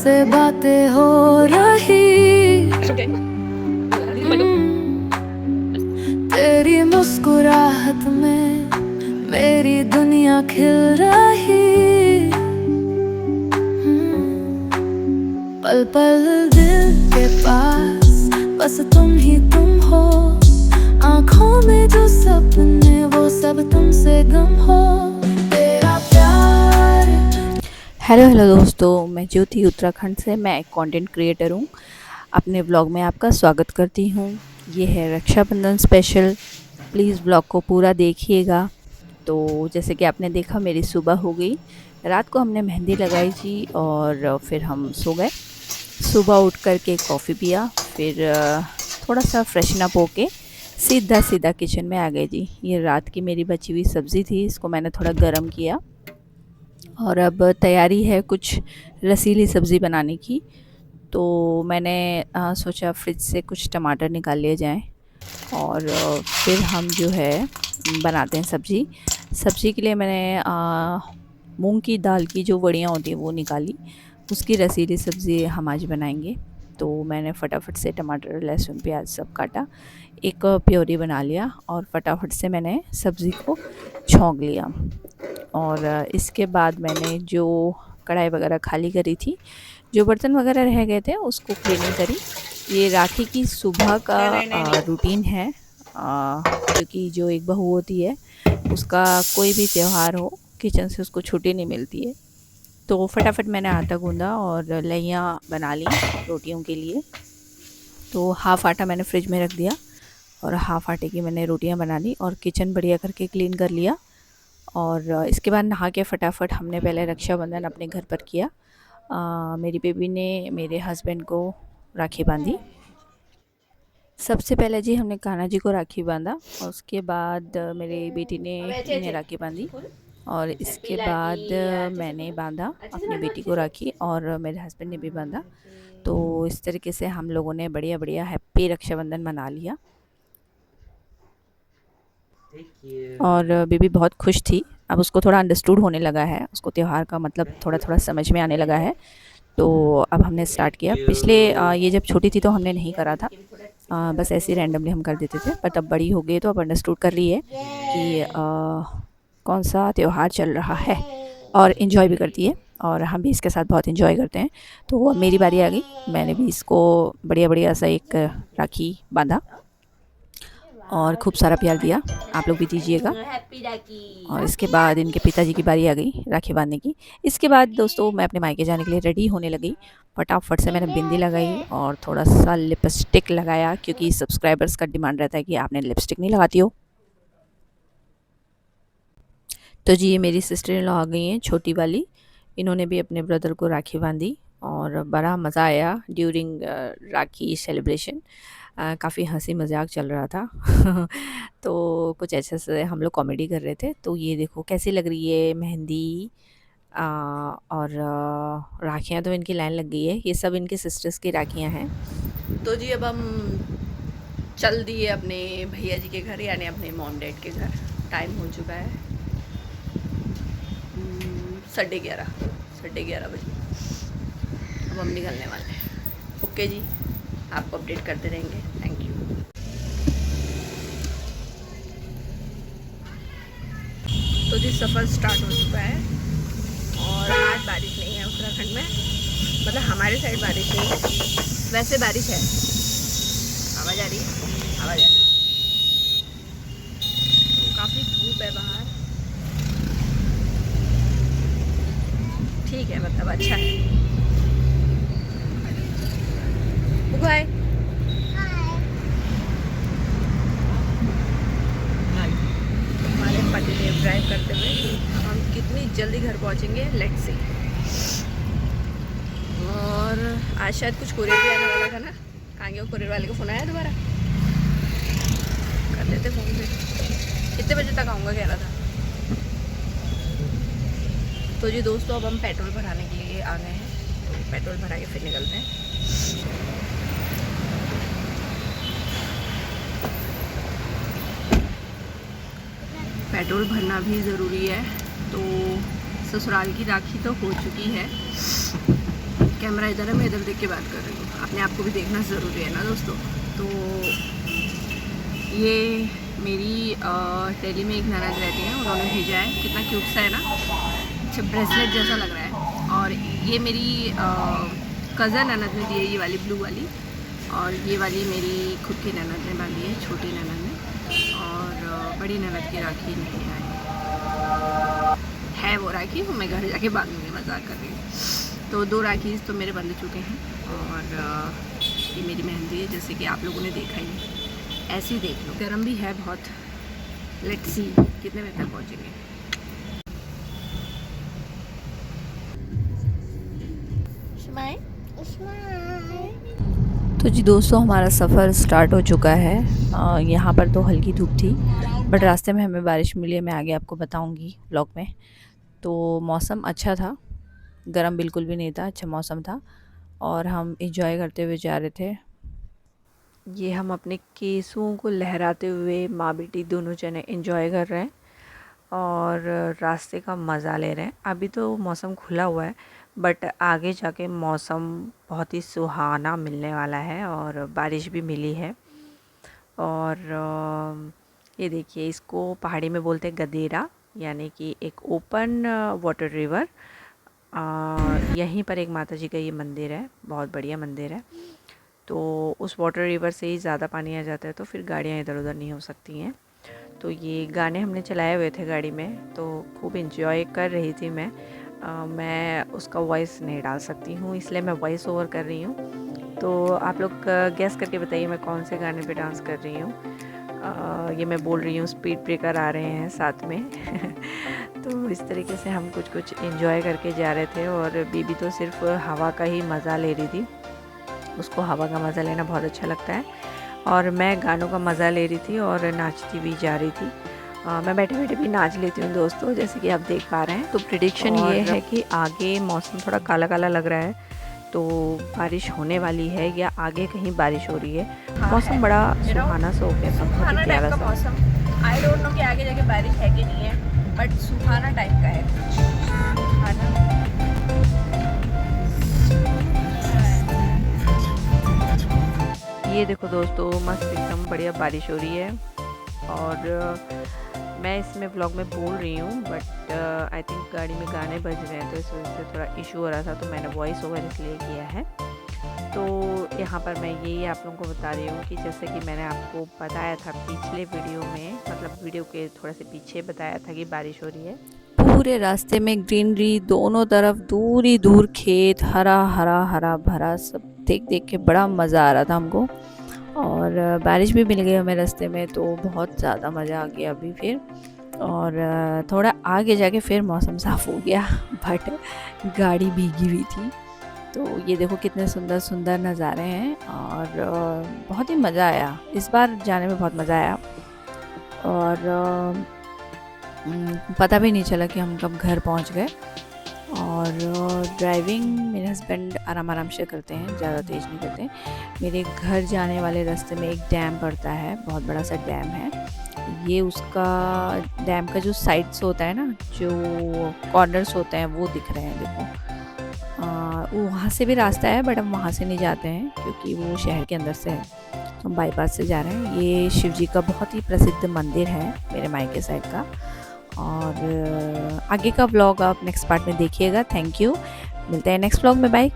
तुमसे बातें हो रही, तेरी मुस्कुराहट में मेरी दुनिया खिल रही। पल पल दिल के पास बस तुम हो, आँखों में जो सपने वो सब तुमसे गम हो। तेरा प्यार। हेलो दोस्तों, मैं ज्योति उत्तराखंड से। मैं एक कंटेंट क्रिएटर हूँ। अपने व्लॉग में आपका स्वागत करती हूँ। ये है रक्षाबंधन स्पेशल। प्लीज़ व्लॉग को पूरा देखिएगा। तो जैसे कि आपने देखा, मेरी सुबह हो गई। रात को हमने मेहंदी लगाई थी और फिर हम सो गए। सुबह उठ कर के कॉफ़ी पिया, फिर थोड़ा सा फ्रेशन अप होके सीधा किचन में आ गए जी। ये रात की मेरी बची हुई सब्ज़ी थी, इसको मैंने थोड़ा गर्म किया और अब तैयारी है कुछ रसीली सब्ज़ी बनाने की। तो मैंने सोचा फ्रिज से कुछ टमाटर निकाल लिए जाएं और फिर हम जो है बनाते हैं सब्ज़ी। सब्ज़ी के लिए मैंने मूंग की दाल की जो वड़ियाँ होती हैं वो निकाली। उसकी रसीली सब्ज़ी हम आज बनाएंगे। तो मैंने फटाफट से टमाटर, लहसुन, प्याज सब काटा, एक प्योरी बना लिया और फटाफट से मैंने सब्ज़ी को छौंक लिया। और इसके बाद मैंने जो कढ़ाई वगैरह खाली करी थी, जो बर्तन वगैरह रह गए थे, उसको क्लीनिंग करी। ये राखी की सुबह का रूटीन है, क्योंकि जो एक बहू होती है उसका कोई भी त्यौहार हो, किचन से उसको छुट्टी नहीं मिलती है। तो फटाफट मैंने आटा गूंदा और लइयाँ बना ली रोटियों के लिए। तो हाफ़ आटा मैंने फ्रिज में रख दिया और हाफ़ आटे की मैंने रोटियां बना ली और किचन बढ़िया करके क्लीन कर लिया। और इसके बाद नहा के फटाफट हमने पहले रक्षाबंधन अपने घर पर किया। मेरी बेबी ने मेरे हस्बैंड को राखी बांधी। सबसे पहले जी हमने कान्हा जी को राखी बांधा और उसके बाद मेरी बेटी ने इन्हें राखी बांधी और इसके बाद मैंने बांधा अपनी बेटी को राखी और मेरे हस्बैंड ने भी बांधा। तो इस तरीके से हम लोगों ने बढ़िया बढ़िया हैप्पी रक्षाबंधन मना लिया और बेबी बहुत खुश थी। अब उसको थोड़ा अंडरस्टूड होने लगा है, उसको त्यौहार का मतलब थोड़ा थोड़ा समझ में आने लगा है। तो अब हमने स्टार्ट किया। पिछले ये जब छोटी थी तो हमने नहीं करा था, बस ऐसे ही रैंडमली हम कर देते थे। बट अब बड़ी हो गई तो अब अंडरस्टूड कर रही है कि कौन सा त्यौहार चल रहा है और इन्जॉय भी करती है और हम भी इसके साथ बहुत इन्जॉय करते हैं। तो अब मेरी बारी आ गई। मैंने भी इसको बढ़िया बढ़िया सा एक राखी बांधा और खूब सारा प्यार दिया। आप लोग भी दीजिएगा। और इसके बाद इनके पिताजी की बारी आ गई राखी बांधने की। इसके बाद दोस्तों मैं अपने मायके जाने के लिए रेडी होने लगी। फटाफट से मैंने बिंदी लगाई और थोड़ा सा लिपस्टिक लगाया, क्योंकि सब्सक्राइबर्स का डिमांड रहता है कि आपने लिपस्टिक नहीं लगाती हो। तो जी ये मेरी सिस्टर इन लॉ आ गई हैं, छोटी वाली। इन्होंने भी अपने ब्रदर को राखी बांधी और बड़ा मज़ा आया ड्यूरिंग राखी सेलिब्रेशन। काफ़ी हंसी मजाक चल रहा था तो कुछ ऐसे से हम लोग कॉमेडी कर रहे थे। तो ये देखो कैसी लग रही है मेहंदी और राखियाँ तो इनकी लाइन लग गई है। ये सब इनके सिस्टर्स की राखियाँ हैं। तो जी अब हम चल दिए अपने भैया जी के घर, यानी अपने मॉम डैड के घर। टाइम हो चुका है 11:30 बजे। अब हम निकलने वाले हैं। ओके जी, आपको अपडेट करते रहेंगे। Thank you. तो जी सफ़र स्टार्ट हो चुका है और आज बारिश नहीं है उत्तराखंड में। मतलब हमारे साइड बारिश नहीं है, वैसे बारिश है। आवाज़ आ रही है, आवाज़ आ रही है। तो काफ़ी धूप है बाहर, ठीक है, मतलब अच्छा है। हाय। हमारे पतिदेव ड्राइव करते हुए। हम कितनी जल्दी घर पहुंचेंगे, लेट्स सी। और आज शायद कुछ कोरियर भी आने वाला था ना। कहाँ गया कोरियर वाले को? फ़ोन आया दोबारा? कर लेते फ़ोन पे। कितने बजे तक आऊँगा कह रहा था। तो जी दोस्तों अब हम पेट्रोल भराने के लिए आ गए हैं। तो पेट्रोल भरा के फिर निकलते हैं। पेट्रोल भरना भी ज़रूरी है। तो ससुराल की राखी तो हो चुकी है, कैमरा इधर है, मैं इधर देख के बात कर रही हूँ, अपने आप को भी देखना ज़रूरी है ना दोस्तों। तो ये मेरी दिल्ली में एक ननद रहती है, उन्होंने भेजा है, कितना क्यूट सा है ना, अच्छा ब्रेसलेट जैसा लग रहा है। और ये मेरी कज़न ननद ने दी है, ये वाली ब्लू वाली, और ये वाली मेरी खुद की ननद ने बांधी है, छोटी ननद ने, और बड़ी ननद की राखी नहीं है वो राखी, वो मैं घर जाके बांधूंगी, मजाक कर रही हूँ। तो 2 राखी तो मेरे बंध चुके हैं, और ये मेरी मेहंदी है, जैसे कि आप लोगों ने देखा ही है, ऐसे ही देख लो। गर्म भी है बहुत, लेट्स सी कितने बजे तक पहुँचेंगे। तो जी दोस्तों, हमारा सफ़र स्टार्ट हो चुका है। यहाँ पर तो हल्की धूप थी, बट रास्ते में हमें बारिश मिली है, मैं आगे आपको बताऊँगी व्लॉग में। तो मौसम अच्छा था, गर्म बिल्कुल भी नहीं था, अच्छा मौसम था, और हम एंजॉय करते हुए जा रहे थे। ये हम अपने केसुओं को लहराते हुए माँ बेटी दोनों जने एंजॉय कर रहे हैं और रास्ते का मज़ा ले रहे हैं। अभी तो मौसम खुला हुआ है, बट आगे जाके मौसम बहुत ही सुहाना मिलने वाला है, और बारिश भी मिली है। और ये देखिए, इसको पहाड़ी में बोलते हैं गदेरा, यानी कि एक ओपन वाटर रिवर। यहीं पर एक माता जी का ये मंदिर है, बहुत बढ़िया मंदिर है। तो उस वाटर रिवर से ही ज़्यादा पानी आ जाता है, तो फिर गाड़ियाँ इधर उधर नहीं हो सकती हैं। तो ये गाने हमने चलाए हुए थे गाड़ी में, तो खूब इंजॉय कर रही थी मैं उसका वॉइस नहीं डाल सकती हूँ, इसलिए मैं वॉइस ओवर कर रही हूँ। तो आप लोग गैस करके बताइए मैं कौन से गाने पे डांस कर रही हूँ। ये मैं बोल रही हूँ, स्पीड ब्रेकर आ रहे हैं साथ में तो इस तरीके से हम कुछ इंजॉय करके जा रहे थे, और बीबी तो सिर्फ हवा का ही मज़ा ले रही थी, उसको हवा का मज़ा लेना बहुत अच्छा लगता है, और मैं गानों का मज़ा ले रही थी और नाचती भी जा रही थी। मैं बैठे बैठे भी नाच लेती हूँ दोस्तों, जैसे कि आप देख पा रहे हैं। तो प्रेडिक्शन ये है कि आगे मौसम थोड़ा काला काला लग रहा है, तो बारिश होने वाली है, या आगे कहीं बारिश हो रही है। मौसम बड़ा सुहाना सा हो गया, बहुत ही प्यारा सा मौसम। आई डोंट नो कि आगे जाके बारिश है कि नहीं है, बट सुहाना टाइप का है। ये देखो दोस्तों, मस्त एकदम बढ़िया बारिश हो रही है, और मैं इसमें व्लॉग में बोल रही हूँ, बट आई थिंक गाड़ी में गाने बज रहे हैं, तो इस वजह से थोड़ा इशू हो रहा था, तो मैंने वॉइस ओवर इसलिए किया है। तो यहाँ पर मैं यही आप लोगों को बता रही हूँ कि जैसे कि मैंने आपको बताया था पिछले वीडियो में, मतलब वीडियो के थोड़ा से पीछे बताया था कि बारिश हो रही है। पूरे रास्ते में ग्रीनरी, दोनों तरफ दूर ही दूर खेत, हरा हरा हरा भरा, सब देख देख के बड़ा मज़ा आ रहा था हमको, और बारिश भी मिल गई हमें रास्ते में, तो बहुत ज़्यादा मज़ा आ गया अभी फिर। और थोड़ा आगे जाके फिर मौसम साफ़ हो गया, बट गाड़ी भीगी हुई थी। तो ये देखो कितने सुंदर सुंदर नज़ारे हैं, और बहुत ही मज़ा आया, इस बार जाने में बहुत मज़ा आया, और पता भी नहीं चला कि हम कब घर पहुंच गए। और ड्राइविंग मेरे हस्बैंड आराम आराम से करते हैं, ज़्यादा तेज़ नहीं करते। मेरे घर जाने वाले रास्ते में एक डैम पड़ता है, बहुत बड़ा सा डैम है। ये उसका डैम का जो साइड्स होता है ना, जो कॉर्नर्स होते हैं, वो दिख रहे हैं देखो। वहाँ से भी रास्ता है, बट हम वहाँ से नहीं जाते हैं क्योंकि वो शहर के अंदर से है, तो हम बाईपास से जा रहे हैं। ये शिव जी का बहुत ही प्रसिद्ध मंदिर है मेरे मायके साइड का, और आगे का व्लॉग आप नेक्स्ट पार्ट में देखिएगा। थैंक यू, मिलते हैं नेक्स्ट व्लॉग में, बाय।